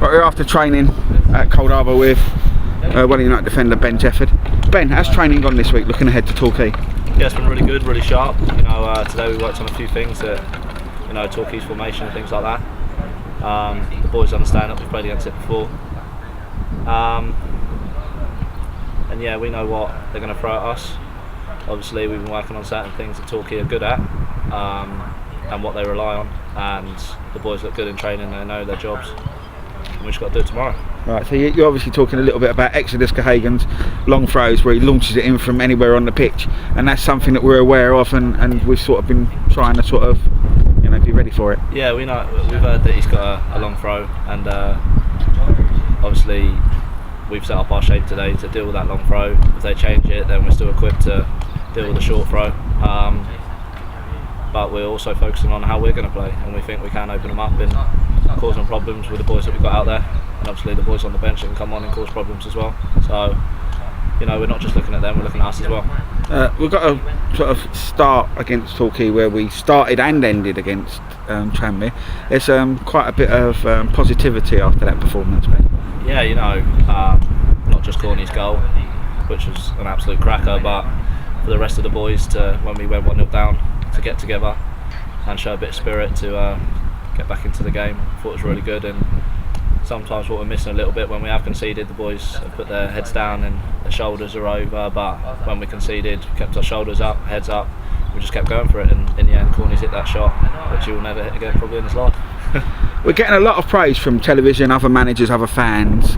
Right, we're after training at Cold Harbour with Welling United defender Ben Jefford. Ben, how's training gone this week, looking ahead to Torquay? Yeah, it's been really good, really sharp. You know, today we worked on a few things that, you know, Torquay's formation and things like that. The boys understand it, we've played against it before. And yeah, we know what they're going to throw at us. Obviously, we've been working on certain things that Torquay are good at and what they rely on. And the boys look good in training, they know their jobs. And we've just got to do it tomorrow. Right, so you're obviously talking a little bit about Exodus Cahagan's long throws where he launches it in from anywhere on the pitch, and that's something that we're aware of and we've sort of been trying to sort of, you know, be ready for it. Yeah, we know, we've heard that he's got a long throw, and obviously we've set up our shape today to deal with that long throw. If they change it, then we're still equipped to deal with the short throw. But we're also focusing on how we're going to play, and we think we can open them up and cause them problems with the boys that we've got out there. And obviously the boys on the bench that can come on and cause problems as well. So, you know, we're not just looking at them, we're looking at us as well. We've got a sort of start against Torquay where we started and ended against Tranmere. There's quite a bit of positivity after that performance, mate. Yeah, you know, not just Corney's goal, which was an absolute cracker, but for the rest of the boys to, when we went 1-0 down, to get together and show a bit of spirit to get back into the game. I thought it was really good, and sometimes what we're missing a little bit when we have conceded, the boys have put their heads down and their shoulders are over, but when we conceded, we kept our shoulders up, heads up, we just kept going for it, and in the end Corney's hit that shot which he will never hit again probably in his life. We're getting a lot of praise from television, other managers, other fans,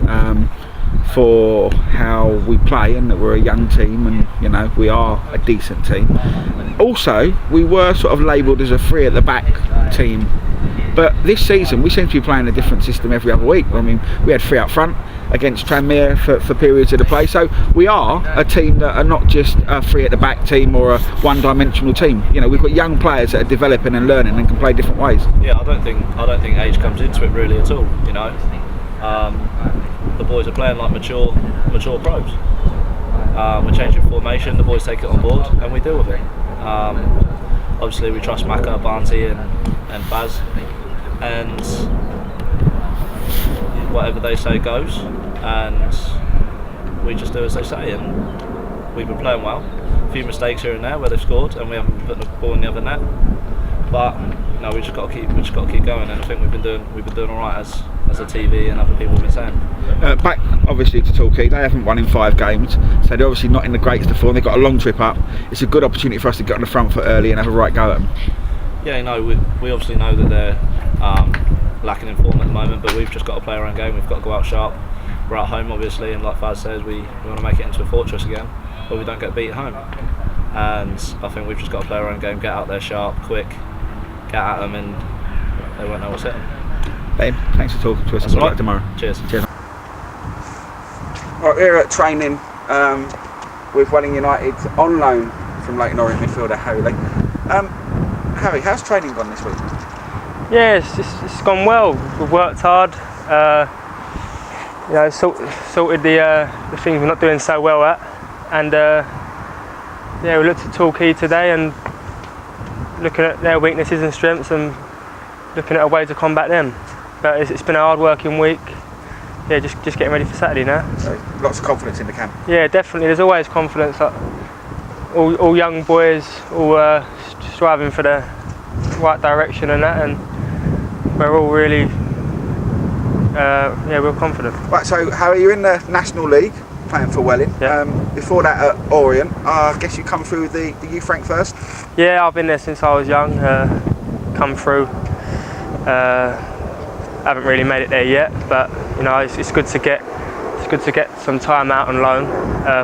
for how we play and that we're a young team, and you know, we are a decent team. Also, we were sort of labelled as a three at the back team, but this season we seem to be playing a different system every other week. I mean, we had three up front against Tranmere for periods of the play, so we are a team that are not just a three at the back team or a one-dimensional team. You know, we've got young players that are developing and learning and can play different ways. Yeah, I don't think age comes into it really at all. You know, the boys are playing like mature pros. We're changing formation, the boys take it on board and we deal with it. Obviously we trust Maka, Barnty and Baz, and whatever they say goes, and we just do as they say, and we've been playing well. A few mistakes here and there where they've scored and we haven't put the ball in the other net, but no, we just got to keep going, and I think we've been doing all right as a TV and other people have been saying. Back obviously to Torquay, they haven't won in 5 games, so they're obviously not in the greatest of form. They've got a long trip up. It's a good opportunity for us to get on the front foot early and have a right go at them. Yeah, you know, we obviously know that they're lacking in form at the moment, but we've just got to play our own game. We've got to go out sharp. We're at home obviously, and like Faz says, we want to make it into a fortress again, but we don't get beat at home. And I think we've just got to play our own game, get out there sharp, quick, get at them, and they won't know what's hit them. Babe, thanks for talking to us. I'll back tomorrow. Cheers. Right, we're at training with Welling United on loan from Leyton Orient midfielder Harry Lee. Harry, how's training gone this week? Yeah, it's gone well. We've worked hard. You know, sorted the things we're not doing so well at, and yeah, we looked at Torquay today and looking at their weaknesses and strengths and looking at a way to combat them. But it's been a hard-working week. Yeah, just getting ready for Saturday now. So, lots of confidence in the camp. Yeah, definitely. There's always confidence. Like, all young boys, all striving for the right direction and that, and we're all really, yeah, real confident. Right, so Harry, you're in the National League playing for Welling. Yeah. Before that at Orient, I guess you come through the youth rank first. Yeah, I've been there since I was young. Come through. Haven't really made it there yet, but you know, it's good to get some time out on loan,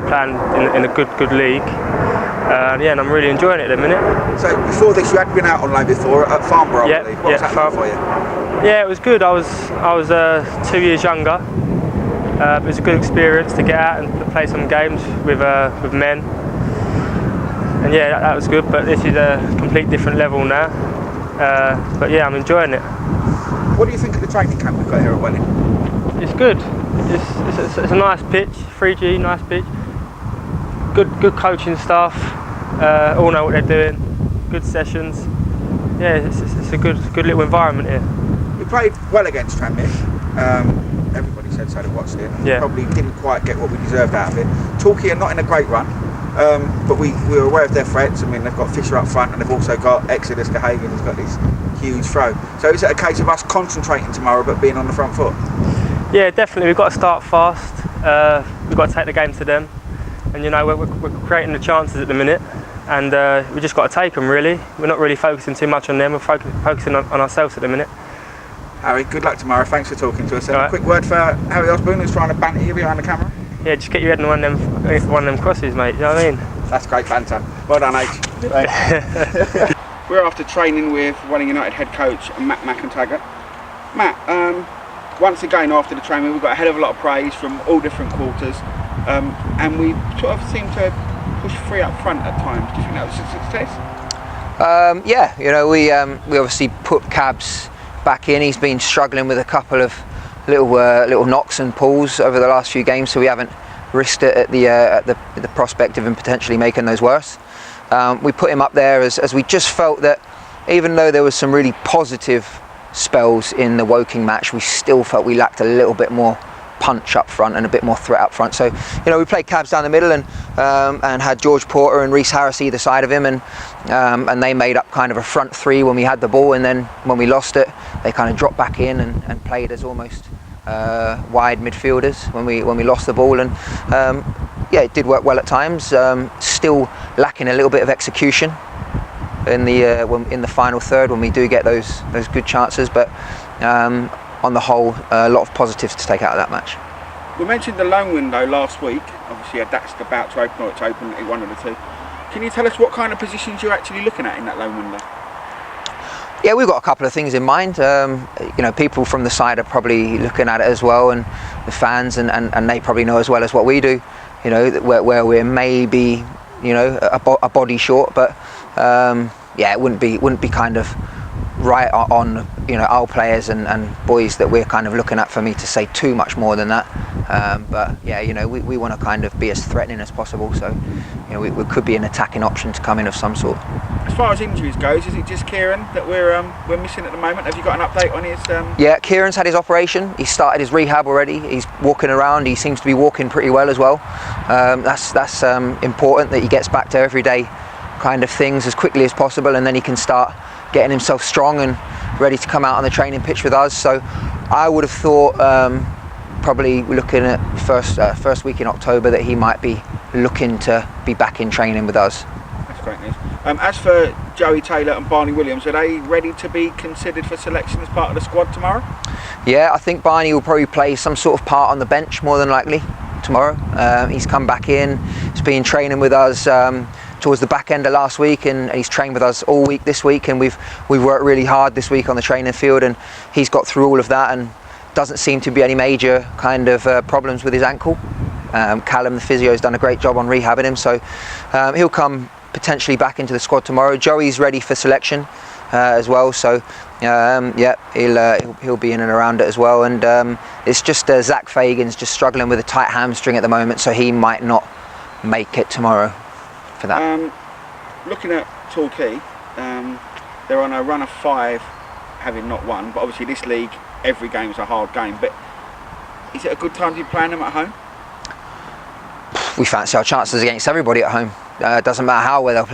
playing in a good league. Yeah, and I'm really enjoying it at the minute. So before this, you had been out on loan before at Farnborough, I believe. What was that like for you? Yeah, it was good. I was 2 years younger. It was a good experience to get out and play some games with men. And yeah, that was good. But this is a complete different level now. But yeah, I'm enjoying it. What do you think of the training camp we've got here at Welling? It's good. It's a nice pitch, 3G, nice pitch. Good coaching staff. All know what they're doing. Good sessions. Yeah, it's a good little environment here. We played well against Tranmere. Everybody said so that watched it. Yeah. Probably didn't quite get what we deserved out of it. Torquay are not in a great run, but we were aware of their threats. I mean, they've got Fisher up front, and they've also got Exodus Gahagan, who's got this huge throw. So is it a case of us concentrating tomorrow, but being on the front foot? Yeah, definitely. We've got to start fast. We've got to take the game to them, and you know we're creating the chances at the minute, and we just got to take them. Really, we're not really focusing too much on them. We're focusing on ourselves at the minute. Harry, good luck tomorrow. Thanks for talking to us. And Right. a quick word for Harry Osborne, who's trying to banter you behind the camera. Yeah, just get your head on one of them crosses, mate. You know what I mean? That's great banter. Well done, H. We're after training with Welling United head coach Matt McEntegart. Matt, once again after the training, we've got a hell of a lot of praise from all different quarters, and we sort of seem to push free up front at times. Do you think that was a success? Yeah, you know, we obviously put Cabs back in. He's been struggling with a couple of little knocks and pulls over the last few games, so we haven't risked it at the prospect of him potentially making those worse. We put him up there as we just felt that even though there was some really positive spells in the Woking match, we still felt we lacked a little bit more punch up front and a bit more threat up front. So, you know, we played Cabs down the middle and had George Porter and Reece Harris either side of him, and they made up kind of a front three when we had the ball, and then when we lost it, they kind of dropped back in and played as almost wide midfielders when we lost the ball. And yeah, it did work well at times. Still lacking a little bit of execution in the final third when we do get those good chances, but on the whole, a lot of positives to take out of that match. We mentioned the loan window last week. Obviously, that's about to open, or it's open, one of the two. Can you tell us what kind of positions you're actually looking at in that loan window? Yeah, we've got a couple of things in mind. You know, people from the side are probably looking at it as well, and the fans, and they probably know as well as what we do. You know, where we're maybe, you know, a body short, but yeah, it wouldn't be kind of right on, you know, our players and boys that we're kind of looking at for me to say too much more than that. But yeah, you know, we want to kind of be as threatening as possible, so you know, we could be an attacking option to come in of some sort. As far as injuries goes, is it just Kieran that we're missing at the moment? Have you got an update on his? Yeah, Kieran's had his operation. He started his rehab already. He's walking around. He seems to be walking pretty well as well. That's important that he gets back to everyday kind of things as quickly as possible, and then he can start getting himself strong and ready to come out on the training pitch with us. So I would have thought probably looking at first week in October that he might be looking to be back in training with us. That's great news. As for Joey Taylor and Barney Williams, are they ready to be considered for selection as part of the squad tomorrow? Yeah, I think Barney will probably play some sort of part on the bench more than likely tomorrow. He's come back in. He's been training with us towards the back end of last week, and he's trained with us all week this week, and we've worked really hard this week on the training field, and he's got through all of that and doesn't seem to be any major kind of problems with his ankle. Callum, the physio, has done a great job on rehabbing him, so he'll come potentially back into the squad tomorrow. Joey's ready for selection as well, so yeah, he'll be in and around it as well. And it's just Zach Fagan's just struggling with a tight hamstring at the moment, so he might not make it tomorrow for that. Looking at Torquay, they're on a run of 5, having not won, but obviously this league, every game is a hard game. But is it a good time to be playing them at home? We fancy our chances against everybody at home. It doesn't matter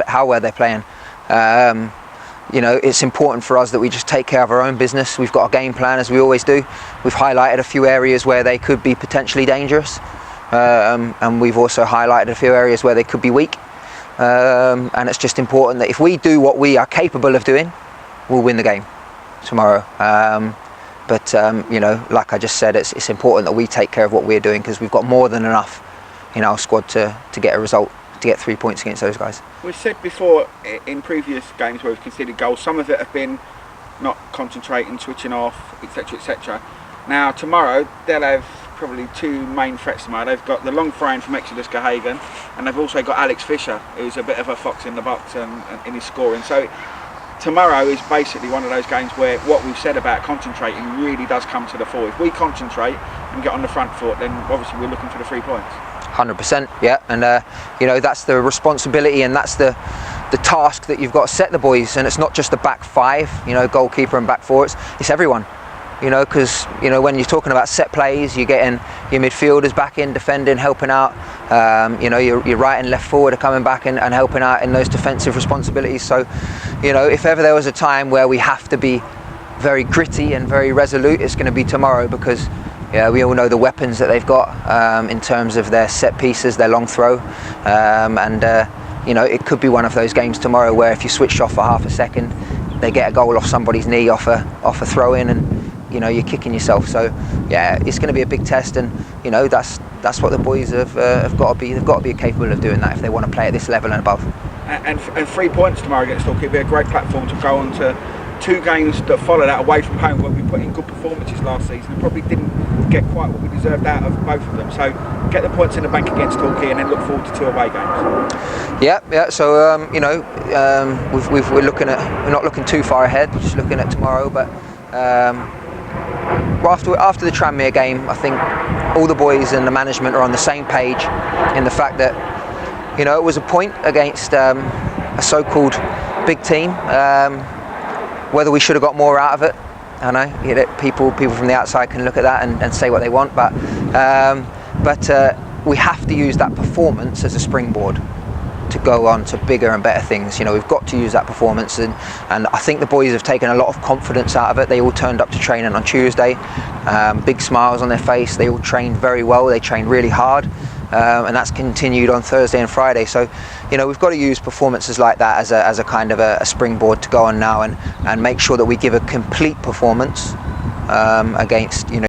how well they're playing. You know, it's important for us that we just take care of our own business. We've got a game plan, as we always do. We've highlighted a few areas where they could be potentially dangerous, and we've also highlighted a few areas where they could be weak. And it's just important that if we do what we are capable of doing, we'll win the game tomorrow. But you know, like I just said, it's important that we take care of what we're doing, because we've got more than enough in our squad to get a result, to get 3 points against those guys. We've said before in previous games where we've conceded goals, some of it have been not concentrating, switching off, etc, etc. Now tomorrow they'll have probably 2 main threats tomorrow. They've got the long throw-in from Exodus Gahagan, and they've also got Alex Fisher, who's a bit of a fox in the box in his scoring. So tomorrow is basically one of those games where what we've said about concentrating really does come to the fore. If we concentrate and get on the front foot, then obviously we're looking for the 3 points. 100%, yeah, and you know, that's the responsibility, and that's the task that you've got to set the boys. And it's not just the back 5, you know, goalkeeper and back 4. It's everyone. because when you're talking about set plays, you're getting your midfielders back in defending, helping out. Your right and left forward are coming back and helping out in those defensive responsibilities. So, if ever there was a time where we have to be very gritty and very resolute, it's going to be tomorrow, because we all know the weapons that they've got in terms of their set pieces, their long throw, it could be one of those games tomorrow where if you switch off for half a second, they get a goal off somebody's knee off a throw in, and you're kicking yourself. So it's going to be a big test, and that's what the boys have got to be. They've got to be capable of doing that if they want to play at this level and above. And 3 points tomorrow against Torquay will be a great platform to go on to 2 games that follow that away from home, where we put in good performances last season and probably didn't get quite what we deserved out of both of them. So get the points in the bank against Torquay and then look forward to 2 away games. Yeah. So we're not looking too far ahead. We're just looking at tomorrow. But after the Tranmere game, I think all the boys and the management are on the same page in the fact that it was a point against a so-called big team. Whether we should have got more out of it, I know people from the outside can look at that and say what they want, but we have to use that performance as a springboard to go on to bigger and better things. We've got to use that performance, and I think the boys have taken a lot of confidence out of it. They all turned up to training on Tuesday, big smiles on their face. They all trained very well. They trained really hard, and that's continued on Thursday and Friday. So we've got to use performances like that as a kind of a springboard to go on now and make sure that we give a complete performance against